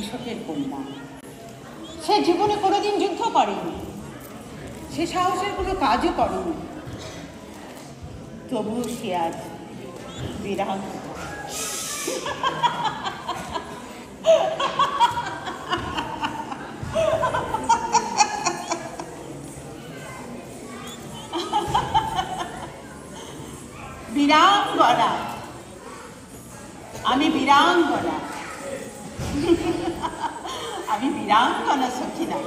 কৃষকের কন্যা। সে জীবনে কোনোদিন যুদ্ধ করেনি, সে সাহসের কোনো কাজও করেনি, তবুও সে আজ বিরাট। বীরাঙ্গনা, আমি বীরাঙ্গনা, আমি বীরাঙ্গনা সখিনা।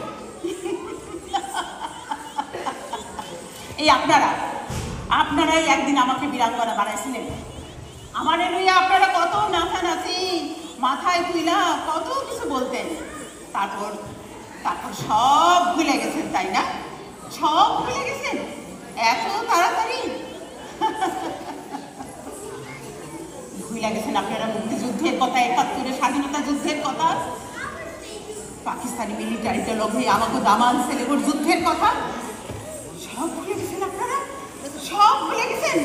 এই আপনারাই একদিন আমাকে বীরাঙ্গনা বানাইছিলেন। আমার লইয়া আপনারা কত নাচানাচি মাথায় তুইলা কত কিছু বলতেন, তারপর সব ভুলে গেছেন, তাই না? সব ভুলে গেছেন এত তাড়াতাড়ি? ভুলে গেছেন আপনারা মুক্তিযুদ্ধের কথা, ৭১-এর স্বাধীনতা যুদ্ধের কথা, পাকিস্তানি মিলিটারিতে লগ্নে আমাকে দামান সেলেগর যুদ্ধের কথা। সব ভুলে গেছেন আপনারা, সব ভুলে গেছেন,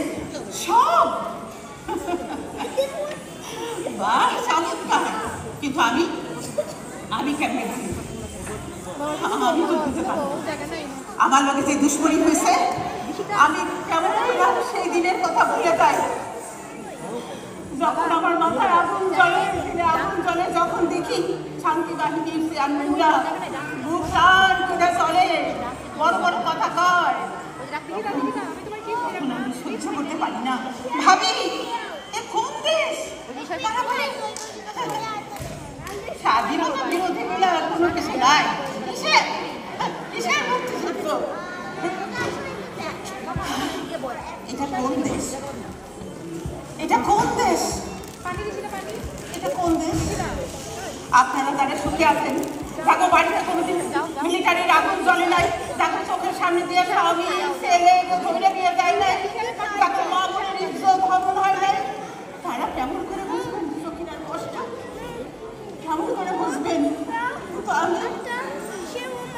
সব। বাহ, চমৎকার। কিন্তু আমি কেমনে ভুলি? আমি তো বুঝতে পারি আমার লোকে যে দুশ্মনী হয়েছে, আমি কেমন সেই দিনের কথা ভুলে যাই। যখন আমার মাথায় আগুন জ্বলে, যখন দেখি শান্তি বাহিনীর চেয়ারম্যানরা বুক টান করে চলে, বড় বড় কথা কয়, আমি সহ্য করতে পারি না। ভাবি, এ কোন দেশ? স্বাধীনতা বিরোধী বলে কোনো কিছু নাই। কিসের মুক্তিযুদ্ধ? এটা কোন দেশ? এটা কোন দেশ? এটা কোন দেশ? আপনারা যারা সুখে আছেন, যাকে বাড়িতে কোনোদিন মিলিটারির আগুন জ্বলে নাই, যাকে চোখের সামনে দিয়ে স্বামী ছেলে ধরে নিয়ে যায় নাই, যাকে মা বোনের ইজ্জত হরণ হয় নাই, তারা কেমন করে বুঝবেন সখিনার কষ্ট? কেমন করে বুঝবেন?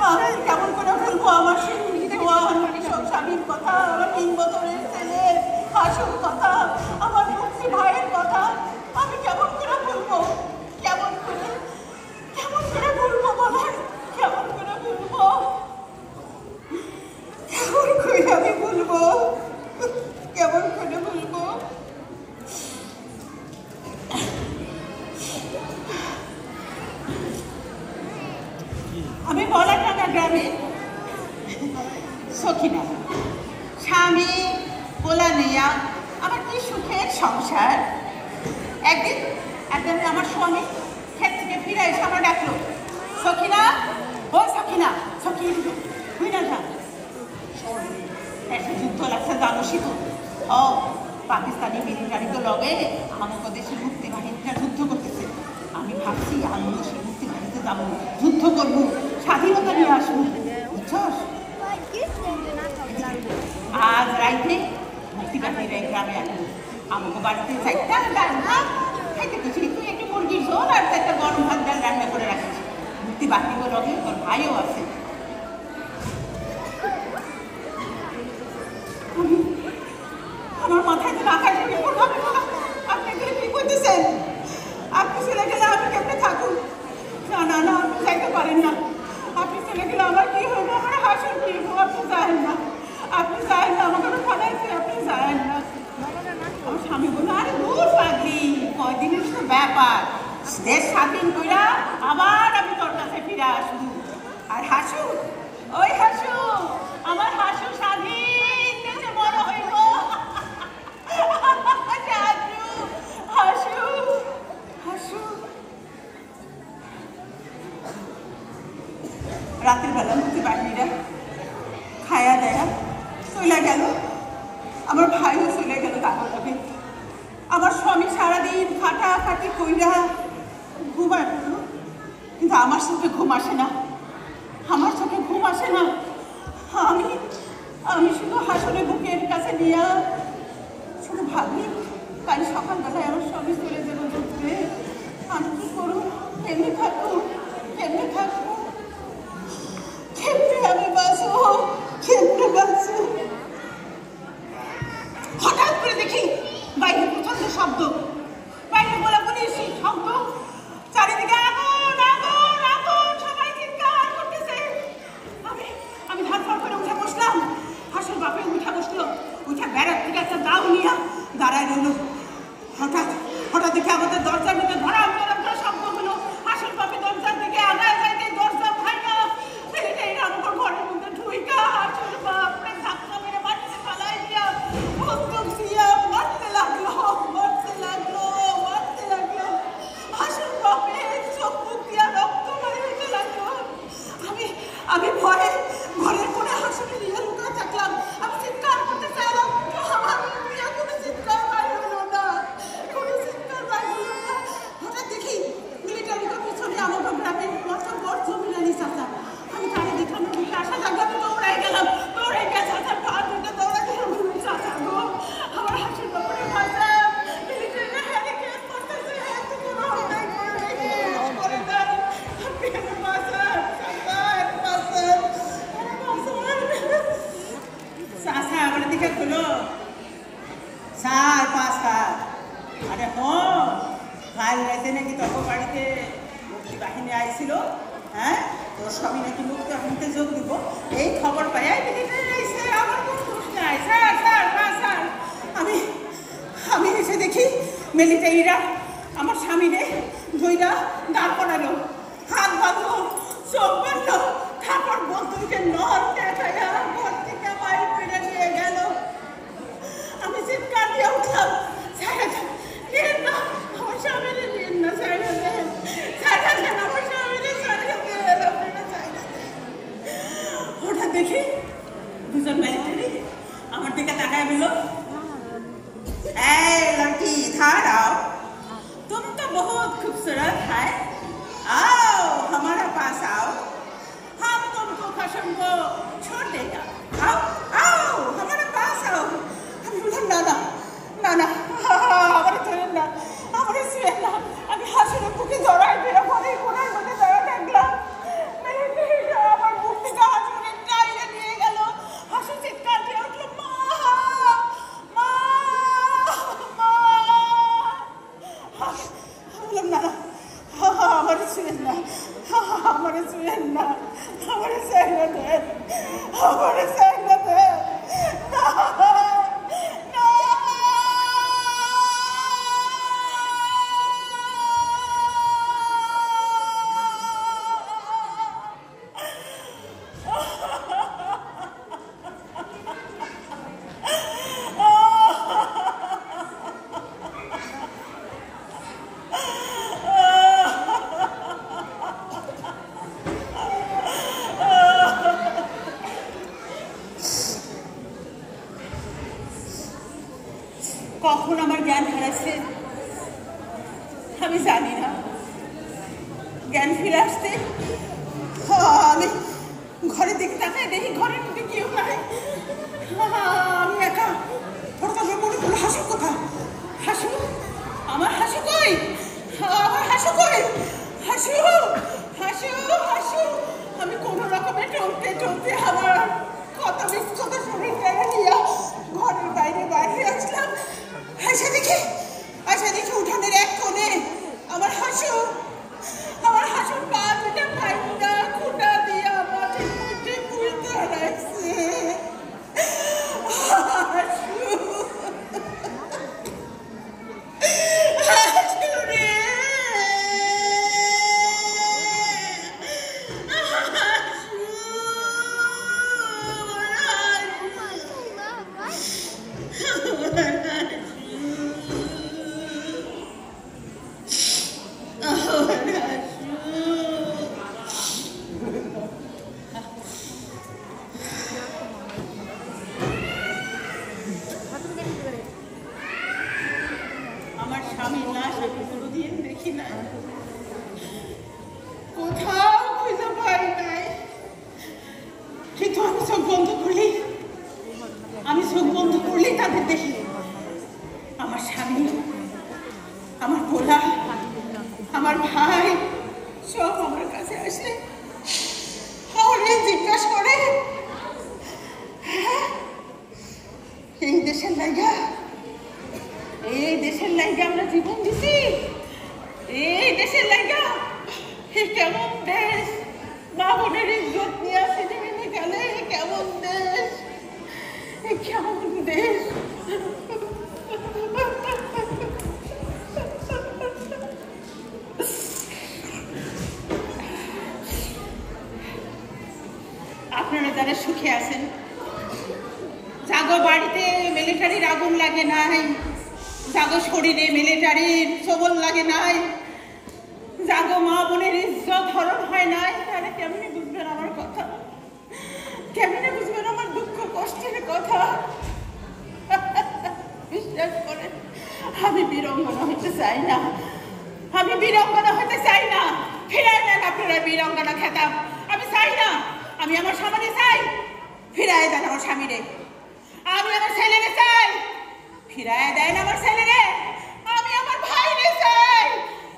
আমি কেমন করে বলবো আমার কৃষক স্বামীর কথা, আমার ৩ বছরের ছেলে হাসুর কথা, আমার মুক্তি ভাইয়ের কথা? আমি কেমন করে বলবো? কেমন করে বলবো বলার? কেমন করে বলবো? কেমন করে আমি বলবো? কেমন করে বলবো? আমি বলাটাঙ্গা গ্রামে সখিনা, স্বামী পোলা নেয়া আমার কি সুখের সংসার। একদিন আমার স্বামী ক্ষেত থেকে ফিরে এসে আমার ডাকলো, সখিনা, ও সখিনা, সখিনা যা, একটা যুদ্ধ লাগছে জানোসি তো? ও পাকিস্তানি মিলিটারি তো লগে আমাদের দেশের মুক্তি বাহিনীরা যুদ্ধ করতেছে। আমি ভাবছি আমিও সেই মুক্তি বাহিনীতে যাবো, যুদ্ধ করবো, স্বাধীনতা নিয়ে আসবো, বুঝছস? আজ রাইতে মুক্তিবাহিনীর গ্রামে আসবো, আমাকে বাড়িতে চাইটা ডাল ভাত খাইতে গেছি, তুই একটু মুরগির ঝোল আর একটা গরম ভাত ডাল রান্না করে রাখিস। মুক্তিবাহিনীর লগে তোর ভাইও আছে। আমার মাথায় তো রাখার আপনি কি করতেছেন? আপনি চলে গেলে আমি কেমনে থাকুন? না, আপনি যাইতে পারেন না। আপনি চলে গেলে আমার কি হইব? আমার হাসুর কি হইব? আপনি যায়েন না, আমাকে খানাইছে, আপনি যায়েন না। আমার স্বামী বললো, আরে দূর পাগলি, কয়দিনের তো ব্যাপার, দেশ স্বাধীন কইরা আবার আমি তোর কাছে ফিরে আসবো। আর হাসু, ওই হাসু, আমার হাসু স্বাধীন দেশে বড় হইব। রাতের বেলা মুক্তি বাহিনীরা খায়া দেয়া চলে গেল, আমার ভাইও চলে গেল তার লগে। আমার স্বামী সারাদিন খাটাখাটি কইরা ঘুমায় পড়ল, কিন্তু আমার চোখে ঘুম আসে না, আমি শুধু হাসনে বুকের কাছে নিয়ে শুধু ভাবি, কাল সকালবেলায় আমার স্বামী চলে যাবো যুদ্ধে, আমি কি করবো? কেমনে থাকবো? কেমনে আমি বাঁচবো? হঠাৎ করে দেখি বাইরে প্রচন্ড শব্দ, বাইরে বলা বলি শব্দ, চারিদিকে আগুন, বাড়িতে মুক্তি বাহিনী আইছিল, হ্যাঁ তোর স্বামী নাকি মুক্তি বাহিনীতে যোগ দিব, এই খবর পাই আমার স্যার আমি এসে দেখি মিলিটারিরা আমার স্বামীরে ধইরা দাঁড় করালো, হাত বাঁধলো, চোখ বাঁধলো, তারপর বন্ধুকে নর দেখাইয়া ঘর থেকে বাইরে ফিরে নিয়ে গেল। আমি চিৎকার দিয়ে উঠলাম, আমার স্বামীরে নিন না, আমার স্বামীরে হঠাৎ দেখি দুজন মিলিটারি আমার দিকে তাকায় বলল, এই লড়কি इधर आओ, तुम तो बहुत खूबसूरत है, आओ हमारा पास आओ, हम तुमको खशम को छोड़ देगा, आओ आओ हमारे पास आओ। আমি বললাম না না না না, আমার ধরেন না, আমার শুয়েন না। আমি হাসির বুকে জড়াই বেরো ঘরে কোনার মধ্যে দাঁড়া থাকলাম। আমার বুক থেকে হাসির টাইনে নিয়ে গেল, হাসি চিৎকার দিয়ে উঠলো, মা মা মা। বললাম না না, আমার শুয়েন না, আমার শুয়েন না, আমার সাইরা দেন, আমার সাইরা দেন। কখন আমার জ্ঞান হারাচ্ছে আমি জানি না। জ্ঞান ফিরে আসতে আমি ঘরের দিকে তাকাই, দেখি ঘরের মধ্যে কেউ নাই, আমি একা। হঠাৎ মনে করলো হাসু কোথা, হাসু, আমার হাসু কই, আমার হাসু কই, হাসু হাসু হাসু। আমি কোনো রকমে টলতে টলতে আমার কথা বিস্তৃত শরীরটা নিয়ে ঘরের বাইরে বাইরে আসলাম। আশা দেখি উঠানের এক কোণে আমার হাসু, আমার হাসুর পা দুটা পাইটা খুঁটা দিয়ে মাটির মধ্যে পুঁতে রাখছে। আমার স্বামীর লাশ আমি কোনোদিন দেখি না, কোথাও খুঁজে পাই নাই, কিন্তু আমি চোখ বন্ধ করলেই তাদের দেখি। আমার স্বামী, আমার পোলা, আমার ভাই সব আমার কাছে আসে, আমারে জিজ্ঞাসা করে, হ্যাঁ এই দেশের লাইগা আমরা জীবন দিছি, এই দেশের লাইগা কেমন দেশ, মা বোনের ইজ্জত নিয়ে আসে গেলে কেমন দেশ, কেমন দেশ। আপনারা যারা সুখে আছেন, জাগো বাড়িতে মিলিটারির আগুন লাগে নাই, জাগো শরীরে মিলিটারির সবল লাগে নাই, জাগো মা বোনের ইজ্জত হরণ হয় নাই, তারা কেমনে বুঝবেন আমার কথা, কেমনে বুঝবেন আমার দুঃখ কষ্টের কথা। বিশ্বাস করেন আমি বীরঙ্গনা হইতে চাই না, আমি বীরঙ্গনা হইতে চাই না। ফিরাই দেন আপনারা বীরঙ্গনা খেতাম, আমি চাই না। আমি আমার স্বামীরে চাই, ফিরাই দেন আমার স্বামীরে। আমি আমার ছেলেরে চাই, ফিরাই দেন আমার ছেলেরে। আমি আমার ভাইরে চাই,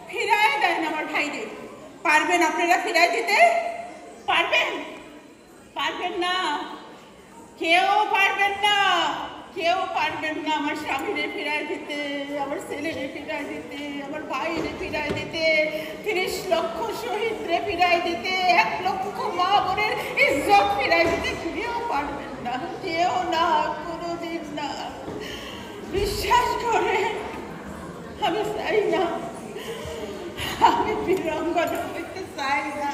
ফিরাই দেন আমার ভাইরে। পারবেন আপনারা ফিরাই দিতে? পারবেন? পারবেন না, কেউ পারবেন না। কেউ পারবেন না আমার স্বামীরে ফিরায় দিতে, আমার ছেলেরে ফিরায় দিতে, আমার ভাইরে ফিরায় দিতে, 30 লক্ষ শহীদরে ফিরায় দিতে, 1 লক্ষ মা বোনের ইজ্জত ফিরায় দিতে কেউ পারবেন না, কেউ না, কোনোদিন না। বিশ্বাস করে আমি চাই না, আমি বীরাঙ্গনা হইতে চাই না।